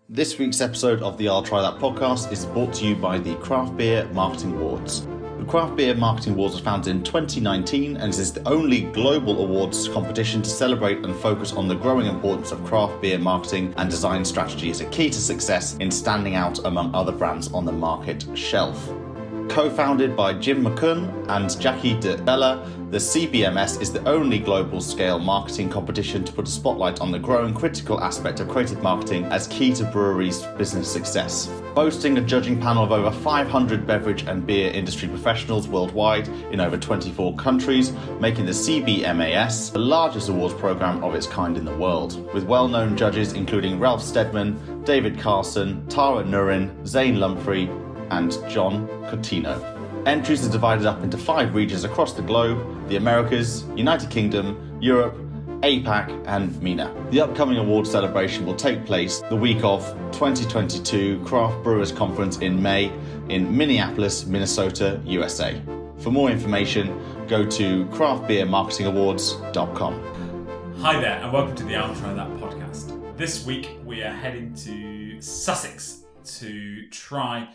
This week's episode of the I'll Try That podcast is brought to you by the Craft Beer Marketing Awards. The Craft Beer Marketing Awards was founded in 2019 and is the only global awards competition to celebrate and focus on the growing importance of craft beer marketing and design strategy as a key to success in standing out among other brands on the market shelf. Co-founded by Jim McCunn and Jackie de Bella, the CBMS is the only global scale marketing competition to put a spotlight on the growing critical aspect of creative marketing as key to breweries' business success. Boasting a judging panel of over 500 beverage and beer industry professionals worldwide in over 24 countries, making the CBMAS the largest awards program of its kind in the world, with well-known judges including Ralph Steadman, David Carson, Tara Nurin, Zane Lumphry, and John Cotino. Entries are divided up into 5 regions across the globe: the Americas, United Kingdom, Europe, APAC and MENA. The upcoming award celebration will take place the week of 2022 Craft Brewers Conference in May in Minneapolis, Minnesota, USA. For more information, go to craftbeermarketingawards.com. Hi there and welcome to the I'll Try That podcast. This week we are heading to Sussex to try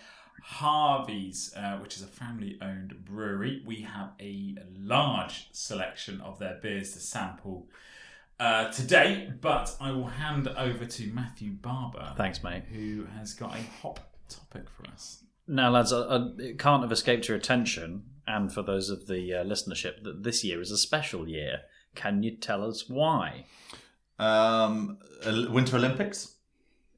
Harvey's, which is a family-owned brewery. We have a large selection of their beers to sample today, but I will hand over to Matthew Barber. Thanks, mate. Who has got a hot topic for us. Now, lads, it can't have escaped your attention, and for those of the listenership, that this year is a special year. Can you tell us why? Winter Olympics?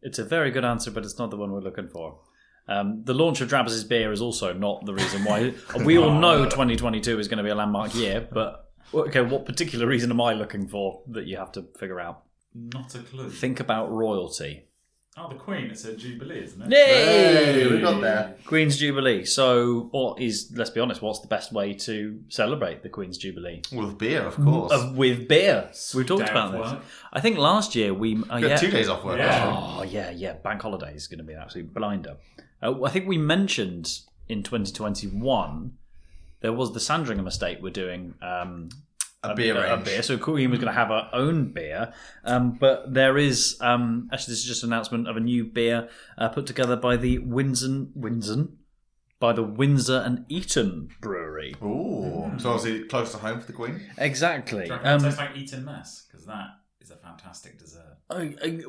It's a very good answer, but it's not the one we're looking for. The launch of Drabs' beer is also not the reason why. We all know 2022 is going to be a landmark year, but okay, what particular reason am I looking for that you have to figure out? Not a clue. Think about royalty. Oh, the Queen. It's a Jubilee, isn't it? Yay! We got there. Queen's Jubilee. So, let's be honest, what's the best way to celebrate the Queen's Jubilee? With beer, of course. With beer. We've talked Day about off this. work. I think last year we... Got 2 days off work. Yeah. Oh, yeah. Bank holiday is going to be an absolute blinder. I think we mentioned in 2021 there was the Sandringham estate were doing A beer range. So Queen was going to have her own beer. But there is... actually, this is just an announcement of a new beer put together by the Windsor and Eton Brewery. Ooh. So obviously close to home for the Queen? Exactly. Do you reckon it tastes like Eton mess? Because that is a fantastic dessert.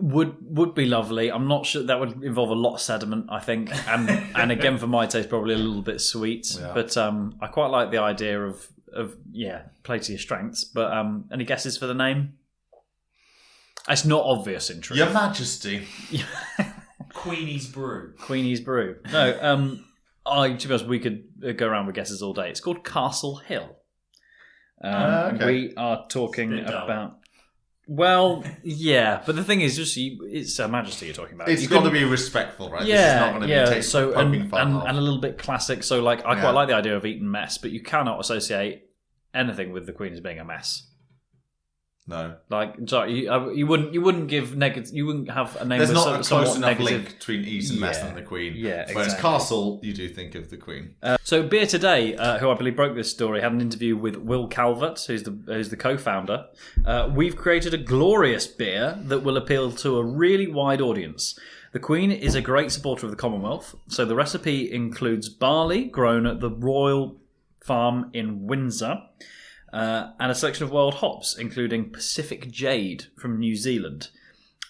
Would be lovely. I'm not sure that would involve a lot of sediment, I think, and again for my taste probably a little bit sweet. Yeah. But I quite like the idea of play to your strengths. But any guesses for the name? It's not obvious in truth. Your Majesty. Queenie's Brew. Queenie's Brew. No, to be honest, we could go around with guesses all day. It's called Castle Hill. Okay. We are talking It's a bit dull. about. Well, yeah, but the thing is, it's Her Majesty you're talking about. It's You got to couldn't- be respectful, right? Yeah, This is not going to be poking fun and off. a little bit classic. So, like, I Yeah. quite like the idea of Eton mess, but you cannot associate anything with the Queen as being a mess. No. Like, sorry, you wouldn't give negative. You wouldn't have a name. There's with not a somewhat close enough negative. link between Eton Mess Yeah. and the Queen. Yeah, Whereas exactly. Castle, you do think of the Queen. So Beer Today, who I believe broke this story, had an interview with Will Calvert, who's the co-founder. We've created a glorious beer that will appeal to a really wide audience. The Queen is a great supporter of the Commonwealth, so the recipe includes barley grown at the Royal Farm in Windsor, and a selection of wild hops, including Pacific Jade from New Zealand.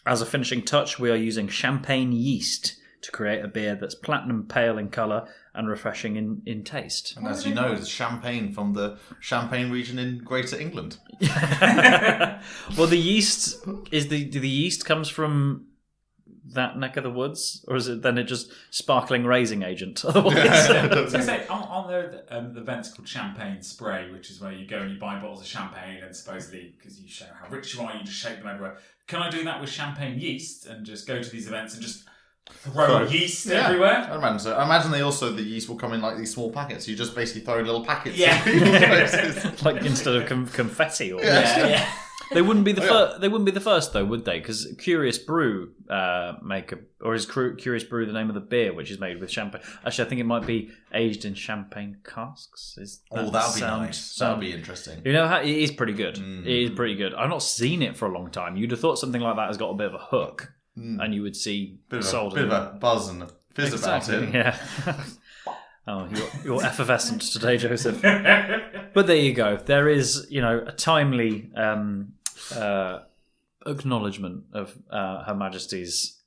As a finishing touch, we are using champagne yeast to create a beer that's platinum pale in colour and refreshing in taste. And as you know, it's champagne from the Champagne region in Greater England. Well, the yeast the yeast comes from that neck of the woods, or is it then just sparkling raising agent? Otherwise, I was going to say, aren't there the events called Champagne Spray, which is where you go and you buy bottles of champagne and supposedly, because you show how rich you are, you just shake them everywhere. Can I do that with champagne yeast and just go to these events and just throw yeast everywhere? I imagine so. I imagine the yeast will come in like these small packets. You just basically throw little packets Yeah. in people's places. like instead of confetti or Yeah. They wouldn't be the first. They wouldn't be the first though, would they? Because Curious Brew is Curious Brew the name of the beer, which is made with champagne? Actually, I think it might be aged in champagne casks. That'd be nice. That'd be interesting. You know, it is pretty good. It is pretty good. I've not seen it for a long time. You'd have thought something like that has got a bit of a hook. and you would see Bit sold. of a buzz and a fizz about it. Yeah. Oh, you're effervescent today, Joseph. But there you go. There is, a timely acknowledgement of Her Majesty's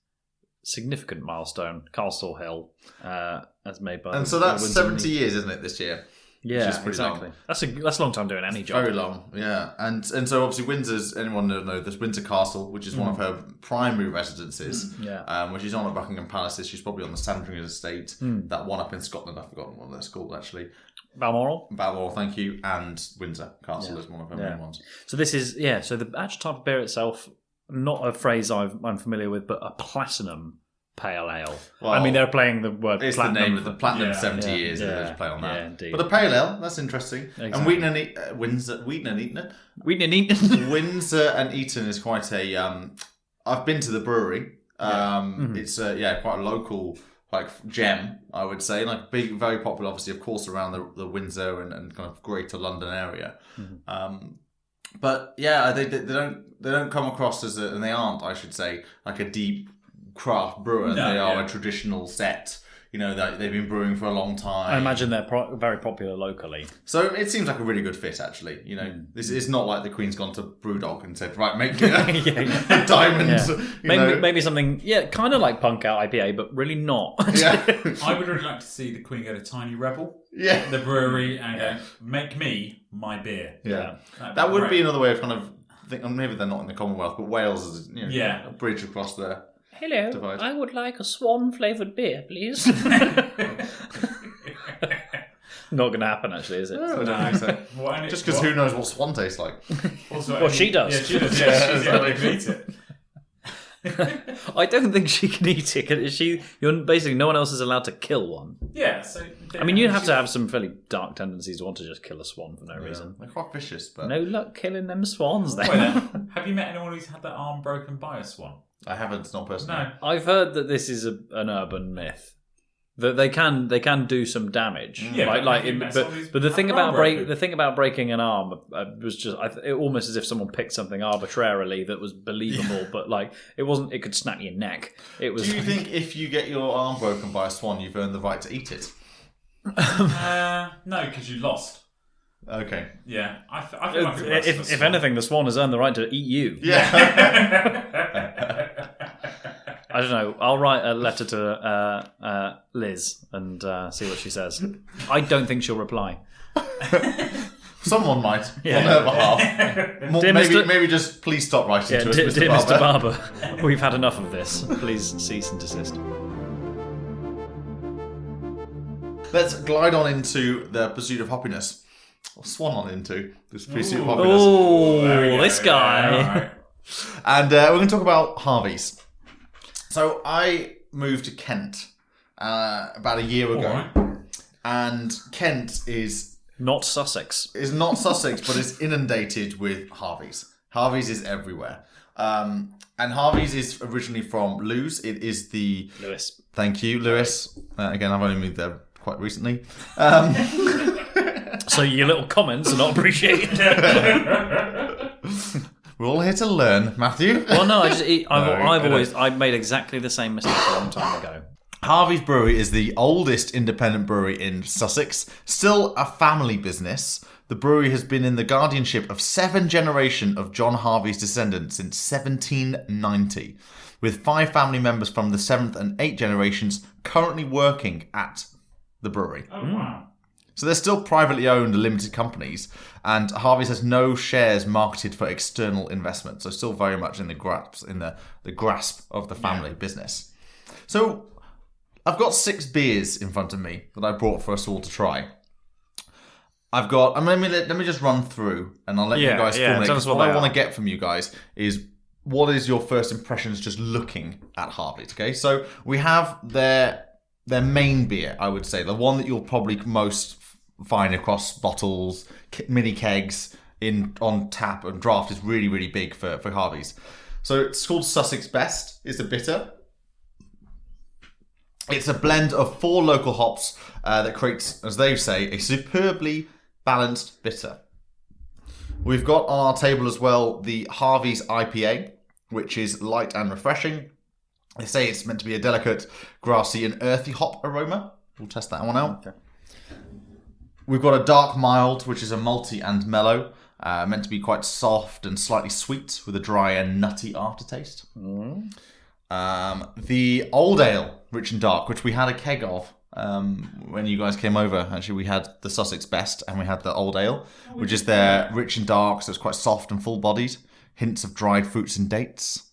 significant milestone, Castle Hill, as made by. And so that's 70 years, isn't it, this year? Yeah, Which is pretty exactly. long. That's a long time doing any job. Very long, yeah. And so obviously Windsor's, anyone know this, Windsor Castle, which is one of her primary residences, which is on at Buckingham Palace. She's probably on the Sandringham estate, that one up in Scotland, I've forgotten what that's called actually. Balmoral? Balmoral, thank you. And Windsor Castle is one of her main ones. So this is, so the actual type of beer itself, not a phrase I'm familiar with, but a platinum pale ale. Well, I mean, they're playing the word it's platinum. the name of the platinum 70 years. Yeah, There's play on that. yeah, indeed. But a pale ale, that's interesting. Exactly. And Wheaton and Eton. Windsor and Eton is quite a. I've been to the brewery. It's quite a local gem, I would say. Like big, very popular, obviously, of course, around the Windsor and kind of Greater London area. But yeah, they don't come across as and they aren't, I should say, like a deep craft brewer. They are a traditional set. They've been brewing for a long time. I imagine they're very popular locally. So it seems like a really good fit, actually. This is not like the Queen's gone to Brewdog and said, right, make me a diamond. Maybe something, kind of like Punk Out IPA, but really not. I would really like to see the Queen get a tiny rebel. Yeah. The brewery and go, make me my beer. Yeah. That would be another way of kind of maybe they're not in the Commonwealth, but Wales is a bridge across there. Hello, divide. I would like a swan-flavoured beer, please. Not going to happen, actually, is it? No, I don't think so. Just because who knows what swan tastes like? Also, she does. Yeah, she does. Yeah, she's able to eat it. I don't think she can eat it. Basically, no one else is allowed to kill one. Yeah, so... I mean, you'd have to have some fairly dark tendencies to want to just kill a swan for no reason. They're quite vicious, but... No luck killing them swans, then. Wait, then. Have you met anyone who's had their arm broken by a swan? I haven't, not personally. No. I've heard that this is an urban myth. That they can do some damage. Yeah, but the thing about breaking an arm was just almost as if someone picked something arbitrarily that was believable, but it wasn't. It could snap your neck. It was. Do you think if you get your arm broken by a swan, you've earned the right to eat it? No, because you lost. Okay. Yeah, I feel like if anything, the swan has earned the right to eat you. Yeah. I don't know. I'll write a letter to Liz and see what she says. I don't think she'll reply. Someone might, on her behalf. Maybe just please stop writing to us, Mr. Dear Barber. Mr. Barber, we've had enough of this. Please cease and desist. Let's glide on into the pursuit of happiness. Or swan on into this pursuit of happiness. Oh, this guy. Right. And we're going to talk about Harvey's. So I moved to Kent about a year ago. Right. And Kent is Not Sussex. not Sussex, but is inundated with Harvey's. Harvey's is everywhere. And Harvey's is originally from Lewes. It is the... Lewes. Thank you, Lewes. Again, I've only moved there quite recently. So your little comments are not appreciated. We're all here to learn, Matthew. Well, no, I've made exactly the same mistake a long time ago. Harvey's Brewery is the oldest independent brewery in Sussex, still a family business. The brewery has been in the guardianship of 7 generations of John Harvey's descendants since 1790, with 5 family members from the 7th and 8th generations currently working at the brewery. Oh, wow. So they're still privately owned limited companies, and Harvey's has no shares marketed for external investment, so still very much in the grasp of the family business. So I've got 6 beers in front of me that I brought for us all to try. Let me just run through, and I'll let you guys formulate. What I want to get from you guys is, what is your first impressions just looking at Harvey's? Okay, so we have their main beer, I would say, the one that you'll probably most find across bottles, mini kegs, on tap and draft is really, really big for Harvey's. So it's called Sussex Best. It's a bitter. It's a blend of 4 local hops that creates, as they say, a superbly balanced bitter. We've got on our table as well the Harvey's IPA, which is light and refreshing. They say it's meant to be a delicate, grassy and earthy hop aroma. We'll test that one out. Okay. We've got a dark mild, which is a malty and mellow. Meant to be quite soft and slightly sweet with a dry and nutty aftertaste. The old ale, rich and dark, which we had a keg of when you guys came over. Actually, we had the Sussex Best and we had the old ale, which is their rich and dark, so it's quite soft and full-bodied. Hints of dried fruits and dates.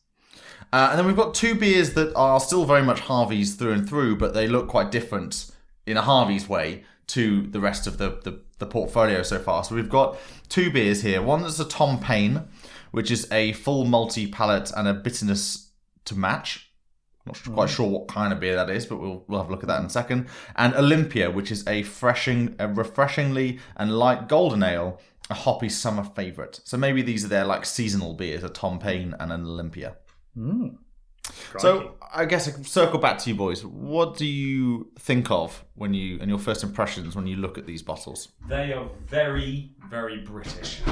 And then we've got two beers that are still very much Harvey's through and through, but they look quite different in a Harvey's way to the rest of the portfolio so far. So we've got two beers here. One that's a Tom Paine, which is a full malty palate and a bitterness to match. Not quite sure what kind of beer that is, but we'll have a look at that in a second. And Olympia, which is a refreshingly and light golden ale, a hoppy summer favourite. So maybe these are their like seasonal beers, a Tom Paine and an Olympia. So I guess I can circle back to you boys. What do you think of when you, and your first impressions when you look at these bottles? They are very, very British.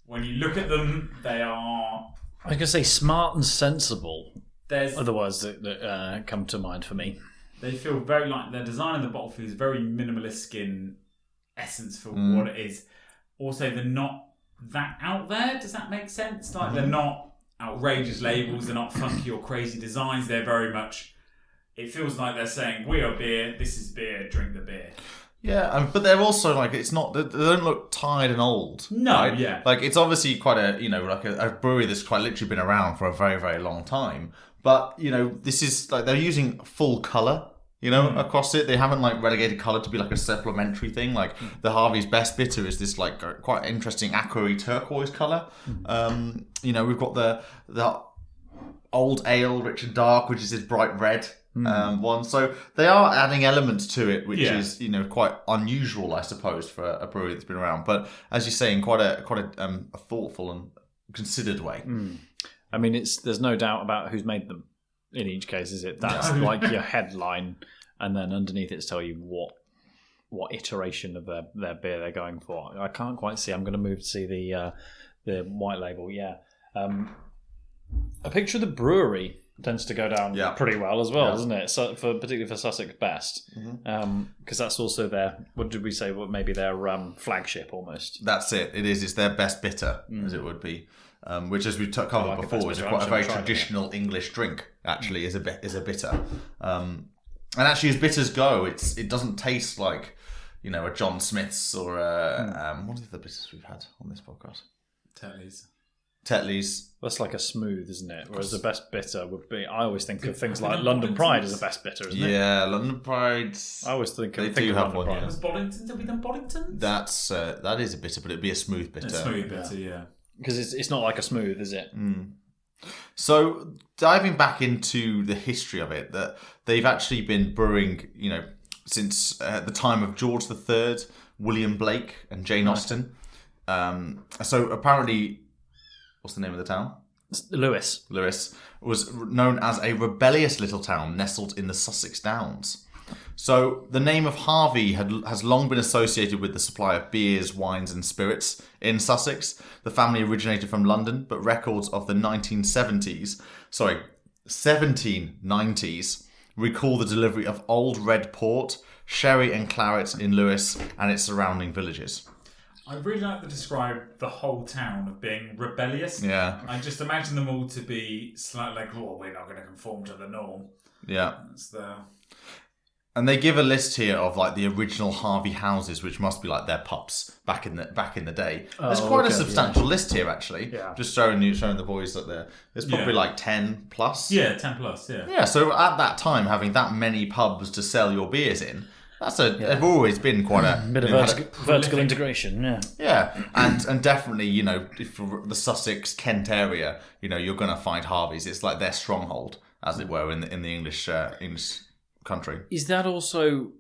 When you look at them, they are... I was going to say smart and sensible. There's other words that come to mind for me. They feel very like their design of the bottle feels very minimalist skin essence for what it is. Also, they're not that out there. Does that make sense? Like they're not outrageous labels. They're not funky or crazy designs. They're very much. It feels like they're saying, "We are beer. This is beer. Drink the beer." Yeah, but they're also like it's not. They don't look tired and old. No, right? Yeah. Like it's obviously quite a like a brewery that's quite literally been around for a very, very long time. But this is like they're using full color. Across it, they haven't like relegated color to be like a supplementary thing. Like the Harvey's Best Bitter is this like quite interesting aqua turquoise color. We've got the old ale, rich and dark, which is this bright red one. So they are adding elements to it, which is quite unusual, I suppose, for a brewery that's been around. But as you're saying, quite a thoughtful and considered way. I mean, there's no doubt about who's made them. In each case, is it? That's like your headline, and then underneath it's tell you what iteration of their beer they're going for. I can't quite see. I'm going to move to see the white label. Yeah, a picture of the brewery tends to go down pretty well as well, doesn't it? So particularly for Sussex Best, because that's also their. What did we say? What maybe their flagship almost. That's it. It is. It's their best bitter, as it would be. Which, as we've covered before, is quite a very traditional English drink. Actually, is a bitter, and actually, as bitters go, it doesn't taste like a John Smith's or what are the other bitters we've had on this podcast? Tetley's. That's like a smooth, isn't it? Whereas the best bitter would be. I always think of things like London Pride as the best bitter, isn't it? Yeah, London Pride. I always think they do have one. Yeah. Was Boddington? Have we done Boddington? That is a bitter, but it'd be a smooth bitter. A smooth bitter, yeah. Because it's not like a smooth, is it? So diving back into the history of it, that they've actually been brewing, since the time of George III, William Blake, and Jane Austen. So apparently, what's the name of the town? Lewes. Lewes was known as a rebellious little town nestled in the Sussex Downs. So the name of Harvey has long been associated with the supply of beers, wines and spirits in Sussex. The family originated from London, but records of the 1790s recall the delivery of old red port, sherry and claret in Lewes and its surrounding villages. I really like to describe the whole town of being rebellious. Yeah. I just imagine them all to be slightly like, we're not going to conform to the norm. Yeah. That's And they give a list here of like the original Harvey houses, which must be like their pups back in the day. There's quite a substantial list here, actually. Yeah. Just showing the boys that there's probably like 10 plus. Yeah, 10 plus. Yeah. Yeah. So at that time, having that many pubs to sell your beers in, they've always been quite a bit of vertical integration. Yeah. Yeah, and definitely, if the Sussex Kent area, you're going to find Harvey's. It's like their stronghold, as it were, in the English country. Is that also?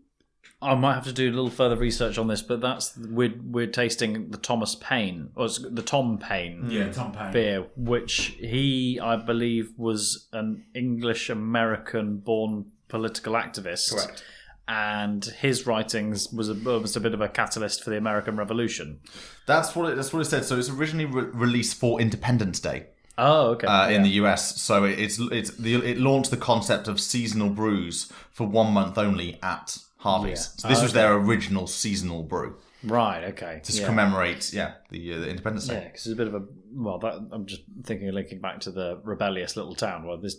I might have to do a little further research on this, but we're tasting the Thomas Paine, or the Tom Paine, Tom Paine beer, which he, I believe, was an English-American-born political activist. Correct. And his writings was a bit of a catalyst for the American Revolution. That's what it said. So it's originally released for Independence Day. Oh, okay. in the US. So it launched the concept of seasonal brews for 1 month only at Harvey's. Yeah. So this was their original seasonal brew Right, okay. to commemorate the Independence Day. Yeah, because it's a bit of a... Well, I'm just thinking of linking back to the rebellious little town where this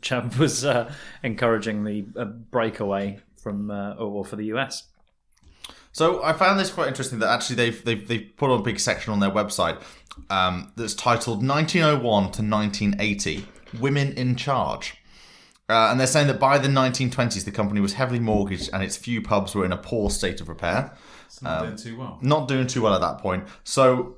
chap was encouraging the breakaway from for the US. So I found this quite interesting that actually they've put on a big section on their website that's titled 1901 to 1980, Women in Charge. And they're saying that by the 1920s, the company was heavily mortgaged and its few pubs were in a poor state of repair. It's not doing too well. Not doing too well at that point. So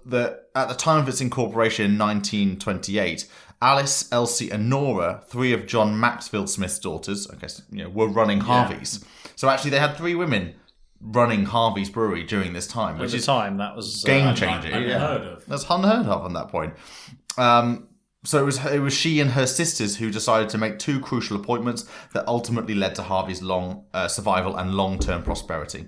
at the time of its incorporation in 1928, Alice, Elsie and Nora, 3 of John Maxfield Smith's daughters, I guess, were running Harvey's. So actually they had 3 women running Harvey's brewery during this time, which At the time, that was... game changer. Unheard of. That's unheard of on that point. So it was she and her sisters who decided to make 2 crucial appointments that ultimately led to Harvey's long survival and long-term prosperity.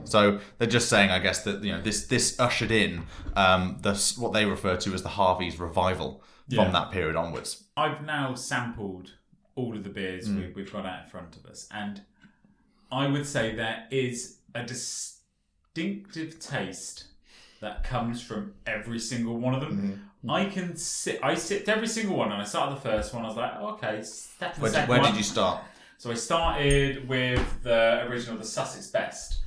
So they're just saying, I guess, that this ushered in what they refer to as the Harvey's revival from that period onwards. I've now sampled all of the beers we've got out in front of us, and I would say there is a distinctive taste that comes from every single one of them. Mm-hmm. I sipped every single one, and I started the first one. I was like, okay, step to the second one. Where did you start? So I started with the original, the Sussex Best,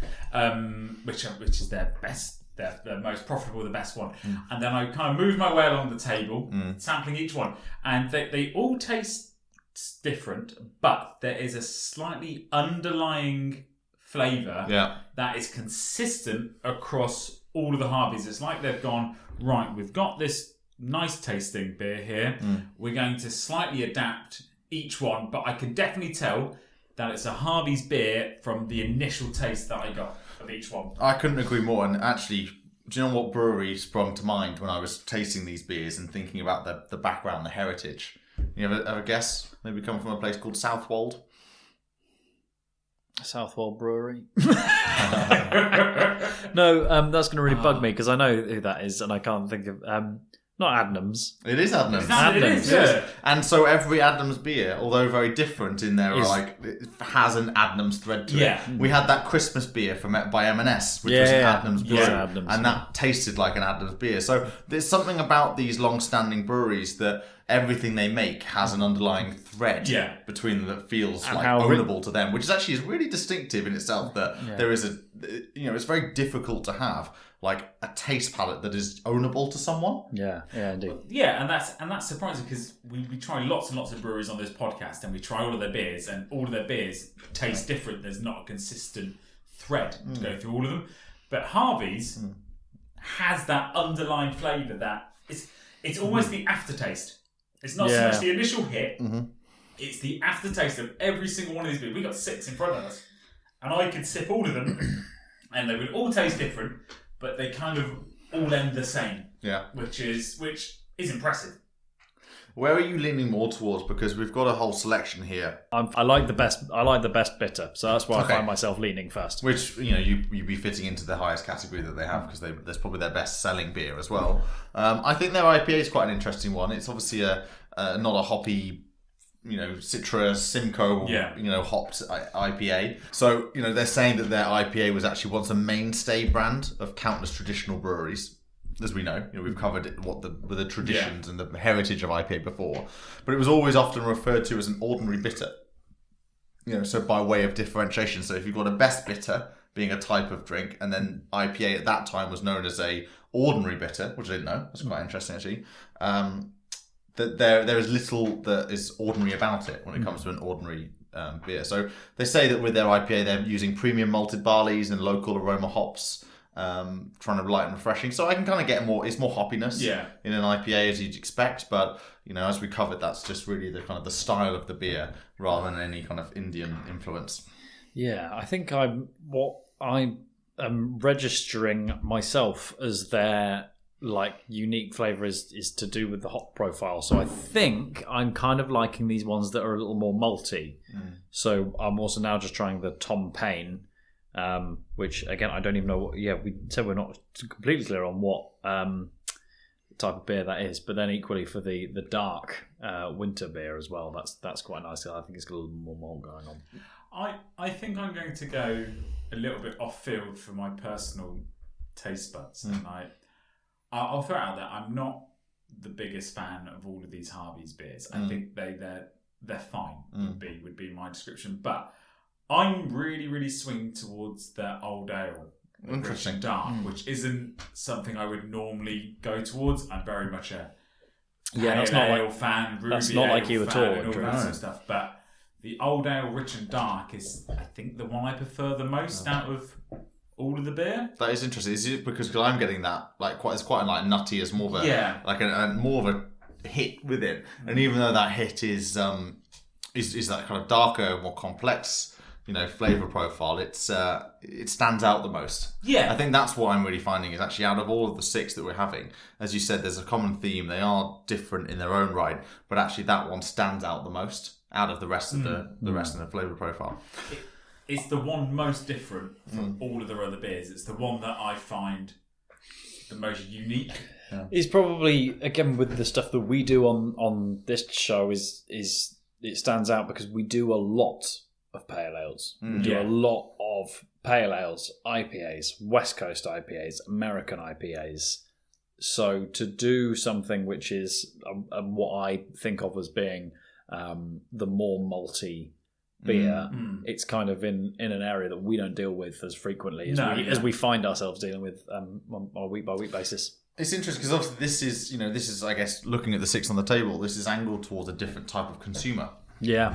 which is their best, their most profitable, the best one. And then I kind of moved my way along the table, sampling each one, and they all taste different, but there is a slightly underlying flavour that is consistent across all of the Harveys. It's like they've gone, right, we've got this nice tasting beer here. We're going to slightly adapt each one, but I can definitely tell that it's a Harvey's beer from the initial taste that I got of each one. I couldn't agree more. And actually, do you know what brewery sprung to mind when I was tasting these beers and thinking about the background, the heritage? You ever have a guess? Maybe come from a place called Southwold? Southwold Brewery. No, that's going to really bug me because I know who that is and I can't think of... not Adnams. It is Adnams. It is, yeah. And so every Adnams beer, although very different in there, it has an Adnams thread to it. We had that Christmas beer by M&S, which was an Adnams beer, and that tasted like an Adnams beer. So there's something about these long-standing breweries that everything they make has an underlying thread between them that feels like ownable to them, which is actually really distinctive in itself. That there is it's very difficult to have like a taste palette that is ownable to someone. Yeah, indeed. Yeah, and that's surprising because we try lots and lots of breweries on this podcast, and we try all of their beers, and all of their beers taste different. There's not a consistent thread to go through all of them, but Harvey's has that underlying flavour that it's almost the aftertaste. It's not so much the initial hit; it's the aftertaste of every single one of these beers. We got 6 in front of us, and I could sip all of them, and they would all taste different. But they kind of all end the same. Yeah. Which is impressive. Where are you leaning more towards? Because we've got a whole selection here. I like the best bitter, so that's why I find myself leaning first. Which you'd be fitting into the highest category that they have because that's probably their best selling beer as well. I think their IPA is quite an interesting one. It's obviously not a hoppy, Citra, Simcoe, hopped IPA. So, they're saying that their IPA was actually once a mainstay brand of countless traditional breweries. As we know, we've covered the traditions and the heritage of IPA before. But it was always often referred to as an ordinary bitter. So by way of differentiation. So if you've got a best bitter being a type of drink, and then IPA at that time was known as a ordinary bitter, which I didn't know. That's quite interesting, actually. That there is little that is ordinary about it when it comes to an ordinary beer. So they say that with their IPA, they're using premium malted barleys and local aroma hops, trying to be light and refreshing. So I can kind of get it's more hoppiness in an IPA as you'd expect. But, as we covered, that's just really the kind of the style of the beer rather than any kind of Indian influence. Yeah, I think I'm registering myself as their unique flavour is to do with the hop profile. So I think I'm kind of liking these ones that are a little more malty. So I'm also now just trying the Tom Paine, which again I don't even know what. Yeah, we said we're not completely clear on what type of beer that is. But then equally for the dark winter beer as well, that's quite nice. I think it's got a little more malt going on. I think I'm going to go a little bit off field for my personal taste buds, and I'll throw it out there. I'm not the biggest fan of all of these Harvey's beers. I think they're fine. Would be my description, but I'm really swinging towards the old ale. Interesting. Dark, which isn't something I would normally go towards. I'm very much a that's not ale like fan, Ruby that's not ale like you at fan all. and all that sort of stuff. But the old ale, rich and dark, is I think the one I prefer the most out of all of the beer. That is interesting. Is it because I'm getting that it's quite like nutty as more of a more of a hit with it, and even though that hit is that kind of darker, more complex, flavour profile, it stands out the most. Yeah, I think that's what I'm really finding is actually out of all of the 6 that we're having, as you said, there's a common theme. They are different in their own right, but actually that one stands out the most out of the rest of the rest of the flavour profile. It's the one most different from all of the other beers. It's the one that I find the most unique. Yeah. It's probably, again, with the stuff that we do on this show, is it stands out because we do a lot of pale ales. We do a lot of pale ales, IPAs, West Coast IPAs, American IPAs. So to do something which is what I think of as being the more malty beer, it's kind of in an area that we don't deal with as frequently as we find ourselves dealing with on a week by week basis. It's interesting because obviously this is I guess looking at the 6 on the table, this is angled towards a different type of consumer. Yeah.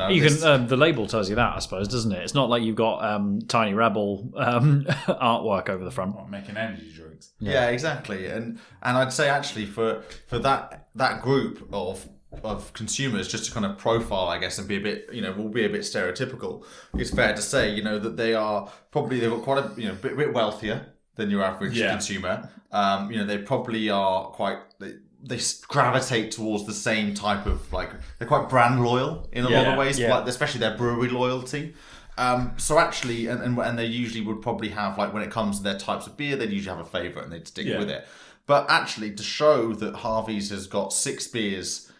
You can. The label tells you that, I suppose, doesn't it? It's not like you've got Tiny Rebel artwork over the front. Or making energy drinks. Yeah, exactly. And I'd say actually for that group of consumers, just to kind of profile, I guess, and be a bit, will be a bit stereotypical. It's fair to say, that they've got quite a, bit wealthier than your average consumer. They probably are quite. They gravitate towards the same type of they're quite brand loyal in a lot of ways, especially their brewery loyalty. So actually, and they usually would probably have when it comes to their types of beer, they'd usually have a favourite and they'd stick with it. But actually, to show that Harvey's has got 6 beers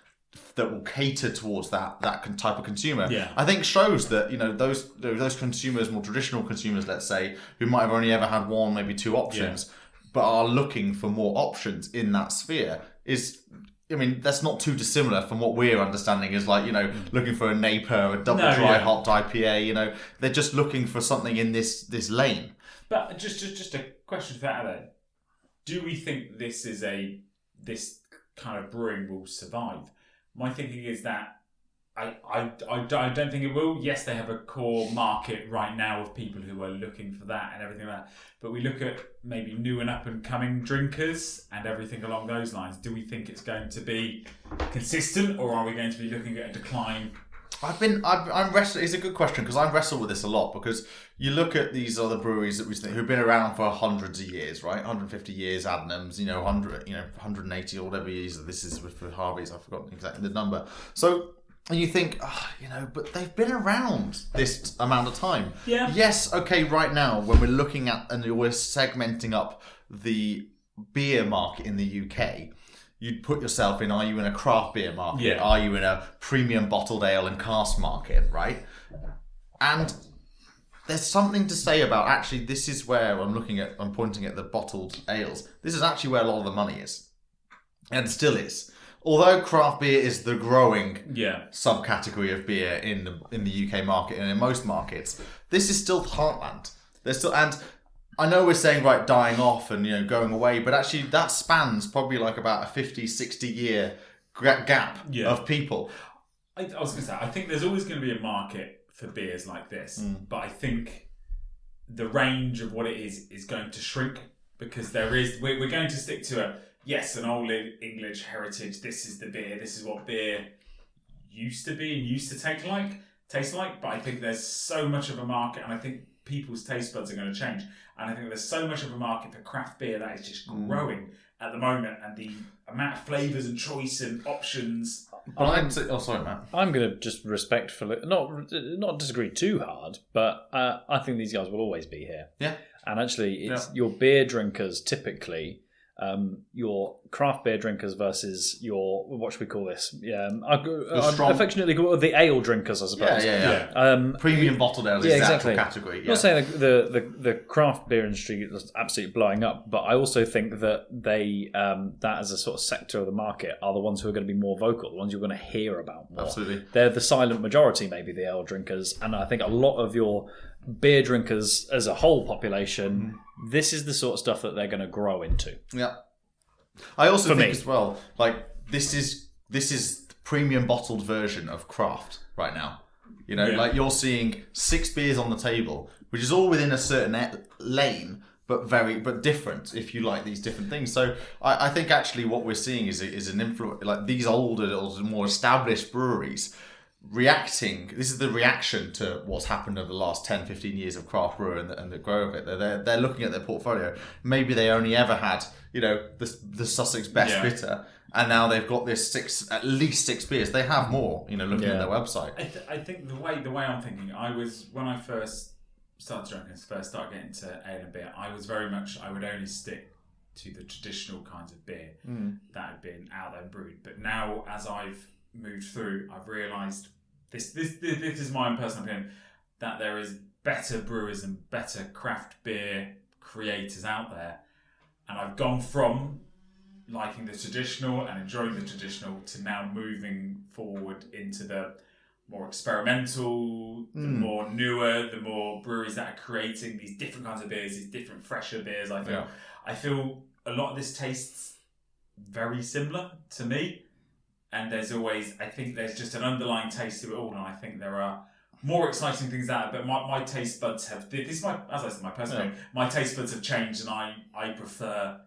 that will cater towards that type of consumer, I think shows that those consumers, more traditional consumers, let's say, who might have only ever had 1, maybe 2 options, but are looking for more options in that sphere. That's not too dissimilar from what we're understanding is looking for a Napier, a double dry hopped IPA. They're just looking for something in this lane. But just a question for that then. Do we think this kind of brewing will survive? My thinking is that I don't think it will. Yes, they have a core market right now of people who are looking for that and everything like that. But we look at maybe new and up and coming drinkers and everything along those lines. Do we think it's going to be consistent, or are we going to be looking at a decline? I'm wrestling. It's a good question because I wrestle with this a lot because you look at these other breweries that who've been around for hundreds of years, right? 150 years, Adnams, 180 or whatever years this is for Harvey's. I've forgotten exactly the number. So. And you think, but they've been around this amount of time. Yeah. Yes, okay, right now, when we're looking at and we're segmenting up the beer market in the UK, you'd put yourself in, are you in a craft beer market? Yeah. Are you in a premium bottled ale and cask market, right? And there's something to say about, actually, this is where I'm pointing at the bottled ales. This is actually where a lot of the money is. And still is. Although craft beer is the growing subcategory of beer in the UK market and in most markets, this is still the heartland. And I know we're saying dying off and going away, but actually that spans probably about a 50, 60 year gap of people. I was going to say, I think there's always going to be a market for beers like this, but I think the range of what it is going to shrink because we're going to stick to an old English heritage. This is the beer. This is what beer used to be and used to taste like. But I think there's so much of a market, and I think people's taste buds are going to change. And I think there's so much of a market for craft beer that is just growing at the moment, and the amount of flavours and choice and options. Sorry, Matt. I'm going to just respectfully, not disagree too hard, but I think these guys will always be here. Yeah. And actually, it's your beer drinkers typically. your craft beer drinkers versus your, what should we call this? strong- Affectionately called the ale drinkers, I suppose. Premium bottled ale is the actual category. I'm not saying the craft beer industry is absolutely blowing up, but I also think that they that as a sort of sector of the market are the ones who are going to be more vocal, the ones you're going to hear about more. Absolutely. They're the silent majority, maybe, the ale drinkers, and I think a lot of your beer drinkers as a whole population, this is the sort of stuff that they're going to grow into. Yeah. I also think as well, like, this is the premium bottled version of craft right now. You know, like, you're seeing 6 beers on the table, which is all within a certain lane, but different if you like these different things. So I think actually what we're seeing is an influence, like these older or more established breweries reacting. This is the reaction to what's happened over the last 10, 15 years of craft brewer and the grow of it. They're looking at their portfolio. Maybe they only ever had, you know, the Sussex best bitter, and now they've got this at least 6 beers. They have more, you know, looking at their website. I think the way I'm thinking, when I first started drinking, first started getting into ale and beer, I would only stick to the traditional kinds of beer that had been out there and brewed. But now, as I've moved through, I've realised this is my own personal opinion, that there is better brewers and better craft beer creators out there, and I've gone from liking the traditional and enjoying the traditional to now moving forward into the more experimental, the more newer, the more breweries that are creating these different kinds of beers, these different fresher beers. I feel a lot of this tastes very similar to me, and I think there's just an underlying taste to it all, and I think there are more exciting things out there, but my taste buds have, this is my personal opinion, my taste buds have changed, and I prefer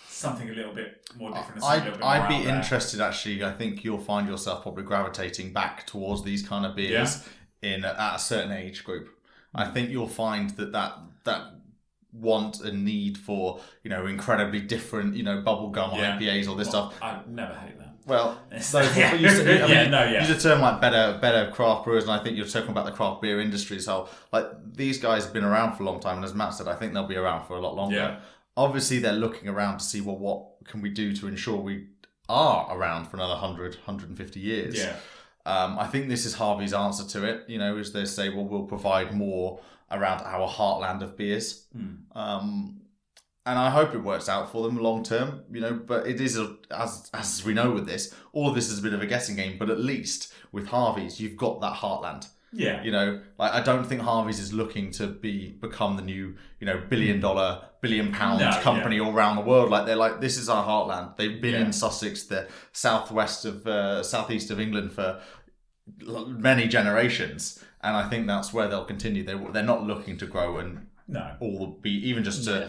something a little bit more different. I'd be interested, actually. I think you'll find yourself probably gravitating back towards these kind of beers at a certain age group. I think you'll find that want and need for, you know, incredibly different, you know, bubblegum IPAs, all this stuff. I never hate that. Well, use a term like better craft brewers, and I think you're talking about the craft beer industry. So, like, these guys have been around for a long time, and as Matt said, I think they'll be around for a lot longer. Yeah. Obviously, they're looking around to see, well, what can we do to ensure we are around for another 100, 150 years? Yeah. I think this is Harvey's answer to it, you know, as they say, well, we'll provide more around our heartland of beers. And I hope it works out for them long term, you know, but it is, as we know with this, all of this is a bit of a guessing game, but at least with Harvey's, you've got that heartland. Yeah. You know, like, I don't think Harvey's is looking to become the new, you know, $1 billion company all around the world. Like, they're like, this is our heartland. They've been in Sussex, the southeast of England for many generations, and I think that's where they'll continue. They're not looking to grow and all be even just to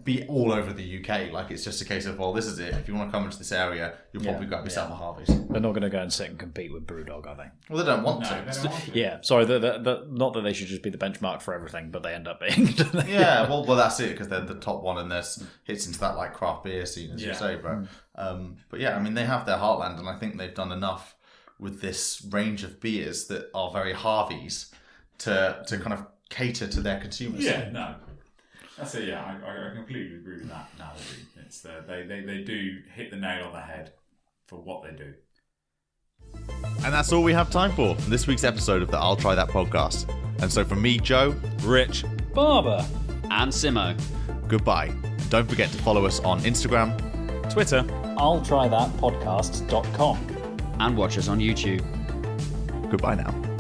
be all over the UK. Like, it's just a case of, well, this is it. If you want to come into this area, you'll probably grab yourself a Harvey's. They're not going to go and sit and compete with Brewdog, are they? Well, they don't want to. They don't want to. Yeah, sorry. Not that they should just be the benchmark for everything, but they end up being. Yeah, well, that's it, because they're the top one, and this hits into that, like, craft beer scene, as you say, bro. But yeah, I mean, they have their heartland, and I think they've done enough with this range of beers that are very Harvey's to kind of cater to their consumers. Yeah, no. That's it, yeah. I completely agree with that analogy. It's they do hit the nail on the head for what they do. And that's all we have time for this week's episode of the I'll Try That podcast. And so from me, Joe, Rich, Barber, and Simo, goodbye. Don't forget to follow us on Instagram, Twitter, I'll try that podcast.com, and watch us on YouTube. Goodbye now.